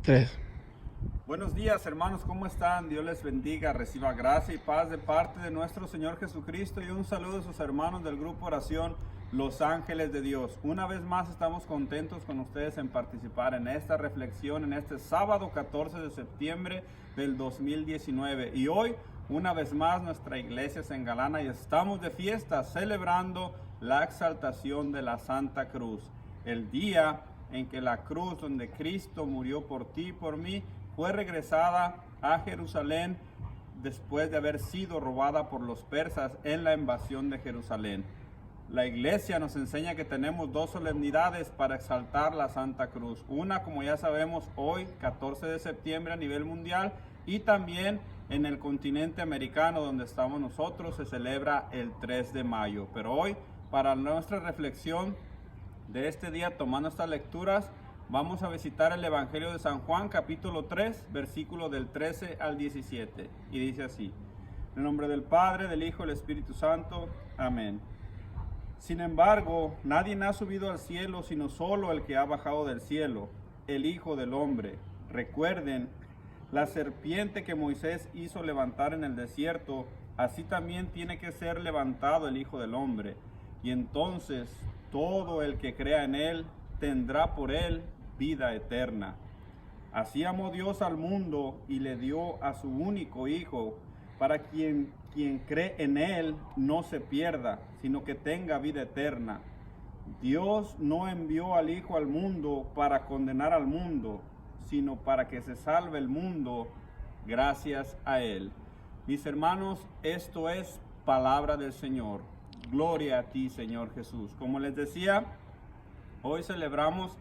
Tres. Buenos días, hermanos, ¿cómo están? Dios les bendiga, reciba gracia y paz de parte de nuestro Señor Jesucristo y un saludo a sus hermanos del grupo Oración Los Ángeles de Dios. Una vez más estamos contentos con ustedes en participar en esta reflexión en este sábado 14 de septiembre del 2019. Y hoy, una vez más, nuestra iglesia se engalana y estamos de fiesta celebrando la exaltación de la Santa Cruz. El día en que la cruz donde Cristo murió por ti y por mí fue regresada a Jerusalén después de haber sido robada por los persas en la invasión de Jerusalén. La iglesia nos enseña que tenemos dos solemnidades para exaltar la Santa Cruz. Una, como ya sabemos, hoy, 14 de septiembre a nivel mundial, y también en el continente americano donde estamos nosotros se celebra el 3 de mayo. Pero hoy, para nuestra reflexión de este día, tomando estas lecturas, vamos a visitar el Evangelio de San Juan, capítulo 3, versículo del 13 al 17. Y dice así: en el nombre del Padre, del Hijo y del Espíritu Santo. Amén. Sin embargo, nadie ha subido al cielo, sino solo el que ha bajado del cielo, el Hijo del Hombre. Recuerden, la serpiente que Moisés hizo levantar en el desierto, así también tiene que ser levantado el Hijo del Hombre. Y entonces todo el que crea en él tendrá por él vida eterna. Así amó Dios al mundo y le dio a su único Hijo, para quien cree en él no se pierda, sino que tenga vida eterna. Dios no envió al Hijo al mundo para condenar al mundo, sino para que se salve el mundo gracias a él. Mis hermanos, esto es palabra del Señor. Gloria a ti, Señor Jesús. Como les decía, hoy celebramos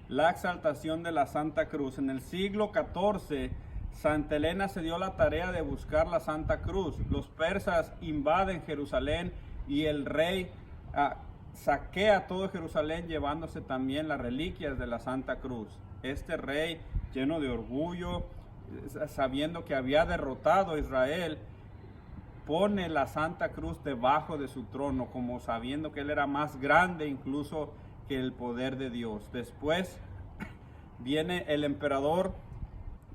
la exaltación de la Santa Cruz. En el siglo XIV, Santa Elena se dio la tarea de buscar la Santa Cruz. Los persas invaden Jerusalén y el rey saquea todo Jerusalén, llevándose también las reliquias de la Santa Cruz. Este rey, lleno de orgullo, sabiendo que había derrotado a Israel, pone la Santa Cruz debajo de su trono, como sabiendo que él era más grande incluso que el poder de Dios. Después viene el emperador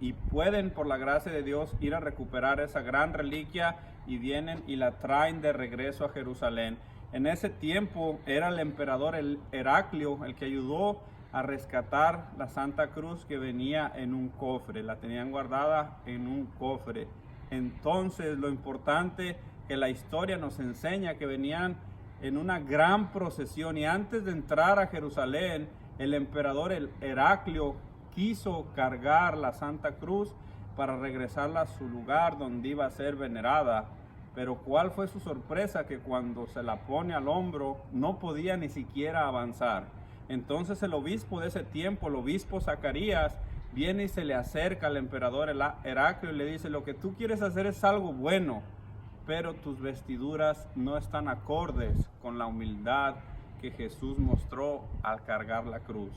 y pueden, por la gracia de Dios, ir a recuperar esa gran reliquia y vienen y la traen de regreso a Jerusalén. En ese tiempo era el emperador Heraclio el que ayudó a rescatar la Santa Cruz, que venía en un cofre, la tenían guardada en un cofre. Entonces, lo importante que la historia nos enseña, que venían en una gran procesión, y antes de entrar a Jerusalén, el emperador Heraclio quiso cargar la Santa Cruz para regresarla a su lugar donde iba a ser venerada. Pero ¿cuál fue su sorpresa? Que cuando se la pone al hombro no podía ni siquiera avanzar. Entonces el obispo de ese tiempo, el obispo Zacarías, viene y se le acerca al emperador Heraclio y le dice: lo que tú quieres hacer es algo bueno, pero tus vestiduras no están acordes con la humildad que Jesús mostró al cargar la cruz.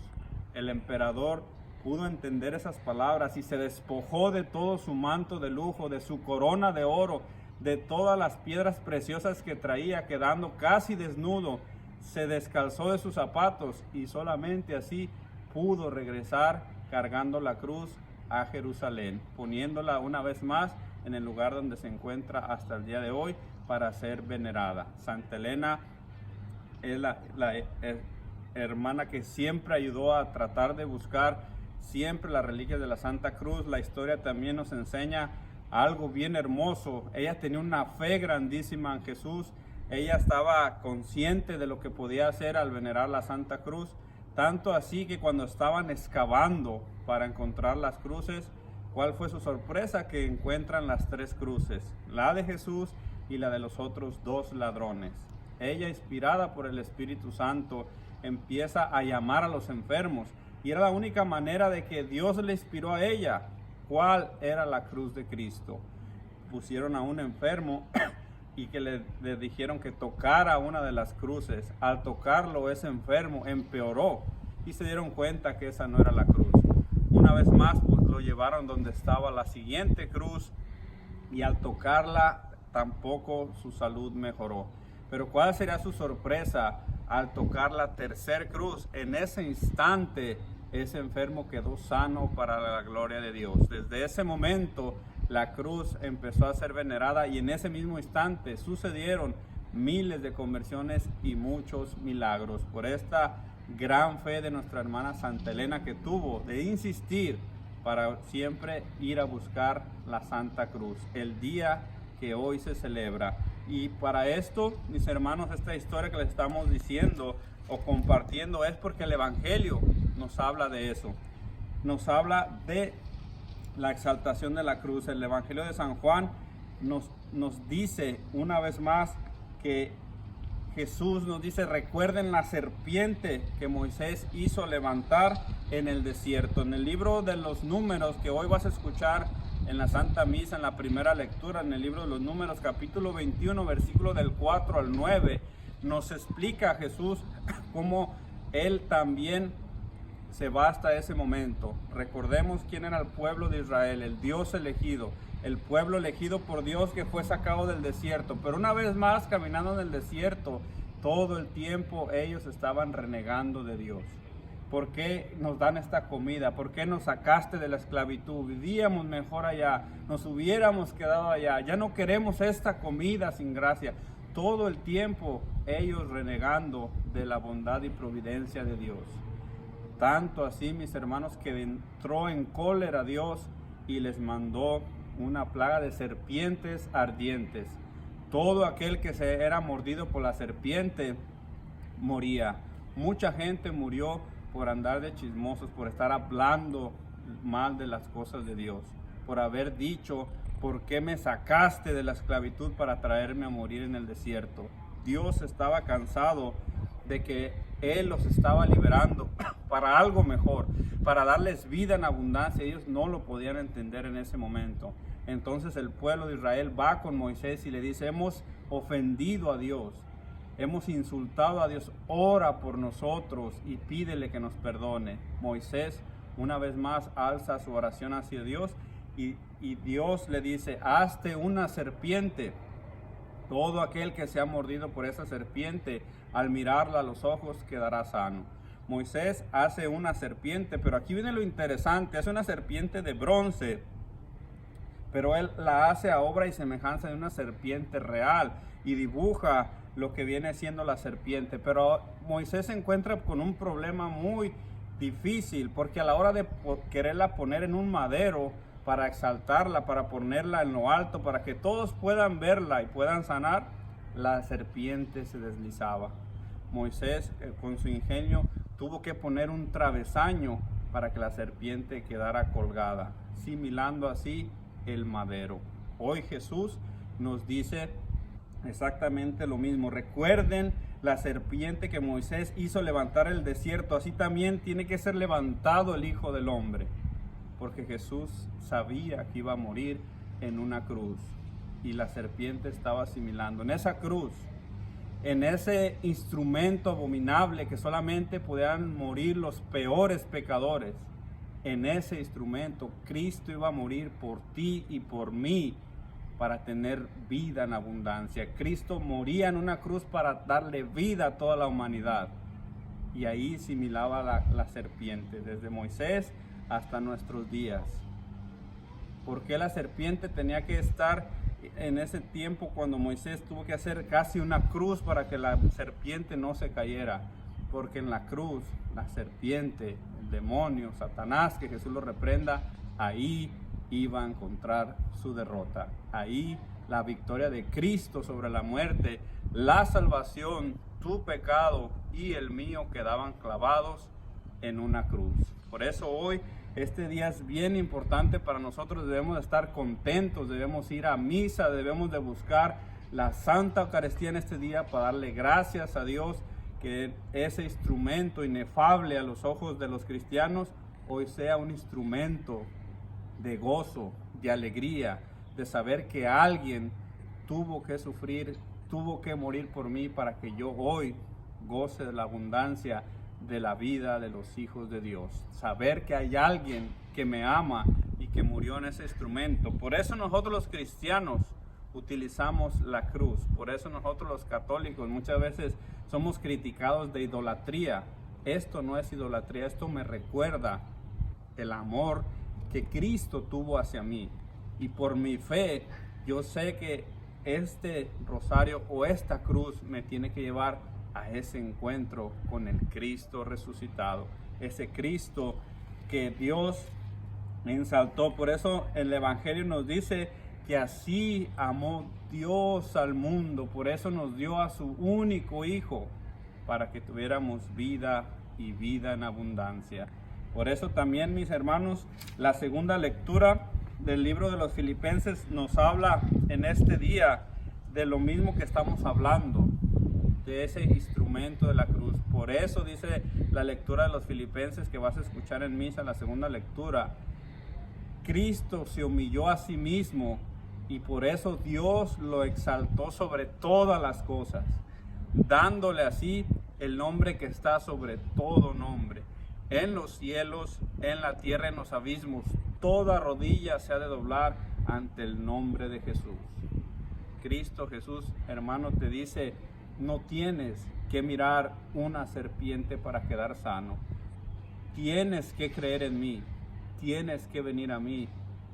El emperador pudo entender esas palabras y se despojó de todo su manto de lujo, de su corona de oro, de todas las piedras preciosas que traía, quedando casi desnudo. Se descalzó de sus zapatos y solamente así pudo regresar cargando la cruz a Jerusalén, poniéndola una vez más en el lugar donde se encuentra hasta el día de hoy para ser venerada. Santa Elena es la hermana que siempre ayudó a tratar de buscar siempre las reliquias de la Santa Cruz. La historia también nos enseña algo bien hermoso. Ella tenía una fe grandísima en Jesús. Ella estaba consciente de lo que podía hacer al venerar la Santa Cruz, tanto así que cuando estaban excavando para encontrar las cruces, ¿cuál fue su sorpresa? Que encuentran las tres cruces, la de Jesús y la de los otros dos ladrones. Ella, inspirada por el Espíritu Santo, empieza a llamar a los enfermos, y era la única manera de que Dios le inspiró a ella. ¿Cuál era la cruz de Cristo? Pusieron a un enfermo y que le dijeron que tocara una de las cruces. Al tocarlo, ese enfermo empeoró y se dieron cuenta que esa no era la cruz. Una vez más, pues, lo llevaron donde estaba la siguiente cruz, y al tocarla tampoco su salud mejoró. Pero ¿cuál sería su sorpresa al tocar la tercer cruz? En ese instante ese enfermo quedó sano para la gloria de Dios. Desde ese momento la cruz empezó a ser venerada y en ese mismo instante sucedieron miles de conversiones y muchos milagros. Por esta gran fe de nuestra hermana Santa Elena, que tuvo de insistir para siempre ir a buscar la Santa Cruz, el día que hoy se celebra. Y para esto, mis hermanos, esta historia que les estamos diciendo o compartiendo es porque el Evangelio nos habla de eso. Nos habla de la exaltación de la cruz. El Evangelio de San Juan nos dice una vez más que Jesús nos dice: recuerden la serpiente que Moisés hizo levantar en el desierto. En el libro de los Números, que hoy vas a escuchar en la Santa Misa, en la primera lectura, en el libro de los Números, capítulo 21, versículo del 4 al 9, nos explica a Jesús cómo Él también se va hasta ese momento. Recordemos quién era el pueblo de Israel, el Dios elegido, el pueblo elegido por Dios que fue sacado del desierto. Pero una vez más, caminando en el desierto, todo el tiempo ellos estaban renegando de Dios. ¿Por qué nos dan esta comida? ¿Por qué nos sacaste de la esclavitud? Vivíamos mejor allá, nos hubiéramos quedado allá, ya no queremos esta comida sin gracia. Todo el tiempo ellos renegando de la bondad y providencia de Dios. Tanto así, mis hermanos, que entró en cólera Dios y les mandó una plaga de serpientes ardientes. Todo aquel que se era mordido por la serpiente moría. Mucha gente murió por andar de chismosos, por estar hablando mal de las cosas de Dios, por haber dicho: ¿por qué me sacaste de la esclavitud para traerme a morir en el desierto? Dios estaba cansado de que Él los estaba liberando para algo mejor, para darles vida en abundancia. Ellos no lo podían entender en ese momento. Entonces el pueblo de Israel va con Moisés y le dice: hemos ofendido a Dios, hemos insultado a Dios, ora por nosotros y pídele que nos perdone. Moisés una vez más alza su oración hacia Dios y Dios le dice: hazte una serpiente. Todo aquel que sea mordido por esa serpiente, al mirarla a los ojos, quedará sano. Moisés hace una serpiente, pero aquí viene lo interesante: es una serpiente de bronce, pero él la hace a obra y semejanza de una serpiente real y dibuja lo que viene siendo la serpiente. Pero Moisés se encuentra con un problema muy difícil, porque a la hora de quererla poner en un madero para exaltarla, para ponerla en lo alto, para que todos puedan verla y puedan sanar, la serpiente se deslizaba. Moisés, con su ingenio, tuvo que poner un travesaño para que la serpiente quedara colgada, similando así el madero. Hoy Jesús nos dice exactamente lo mismo. Recuerden la serpiente que Moisés hizo levantar el desierto, así también tiene que ser levantado el Hijo del Hombre, porque Jesús sabía que iba a morir en una cruz y la serpiente estaba asimilando. En esa cruz, en ese instrumento abominable que solamente podían morir los peores pecadores, en ese instrumento Cristo iba a morir por ti y por mí para tener vida en abundancia. Cristo moría en una cruz para darle vida a toda la humanidad, y ahí similaba la serpiente, desde Moisés hasta nuestros días. ¿Por qué la serpiente tenía que estar en ese tiempo cuando Moisés tuvo que hacer casi una cruz para que la serpiente no se cayera? Porque en la cruz, la serpiente, el demonio, Satanás, que Jesús lo reprenda, ahí iba a encontrar su derrota. Ahí la victoria de Cristo sobre la muerte, la salvación, tu pecado y el mío quedaban clavados en una cruz. Por eso hoy, este día es bien importante para nosotros. Debemos de estar contentos, debemos ir a misa, debemos de buscar la Santa Eucaristía en este día para darle gracias a Dios, que ese instrumento inefable a los ojos de los cristianos hoy sea un instrumento de gozo, de alegría, de saber que alguien tuvo que sufrir, tuvo que morir por mí para que yo hoy goce de la abundancia de la vida de los hijos de Dios. Saber que hay alguien que me ama y que murió en ese instrumento. Por eso nosotros los cristianos utilizamos la cruz. Por eso nosotros los católicos muchas veces somos criticados de idolatría, Esto no es idolatría, esto me recuerda el amor que Cristo tuvo hacia mí. Y por mi fe, yo sé que este rosario o esta cruz me tiene que llevar a ese encuentro con el Cristo resucitado, ese Cristo que Dios exaltó. Por eso el Evangelio nos dice que así amó Dios al mundo, por eso nos dio a su único Hijo, para que tuviéramos vida y vida en abundancia. Por eso también, mis hermanos, la segunda lectura del libro de los Filipenses nos habla en este día de lo mismo que estamos hablando, de ese instrumento de la cruz. Por eso dice la lectura de los Filipenses que vas a escuchar en misa, la segunda lectura: Cristo se humilló a sí mismo y por eso Dios lo exaltó sobre todas las cosas, dándole así el nombre que está sobre todo nombre. En los cielos, en la tierra, en los abismos, toda rodilla se ha de doblar ante el nombre de Jesús. Cristo Jesús, hermano, te dice: no tienes que mirar una serpiente para quedar sano. Tienes que creer en mí, tienes que venir a mí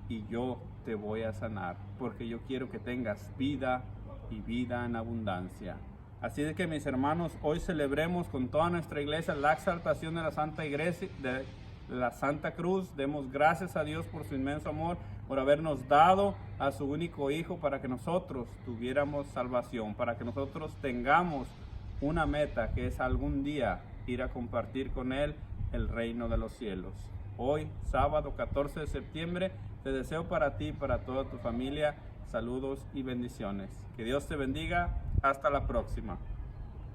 y yo te voy a sanar, porque yo quiero que tengas vida y vida en abundancia. Así es que, mis hermanos, hoy celebremos con toda nuestra iglesia la exaltación de la Santa Iglesia, de la Santa Cruz. Demos gracias a Dios por su inmenso amor, por habernos dado a su único Hijo para que nosotros tuviéramos salvación, para que nosotros tengamos una meta, que es algún día ir a compartir con Él el reino de los cielos. Hoy, sábado 14 de septiembre, te deseo para ti y para toda tu familia saludos y bendiciones. Que Dios te bendiga. Hasta la próxima.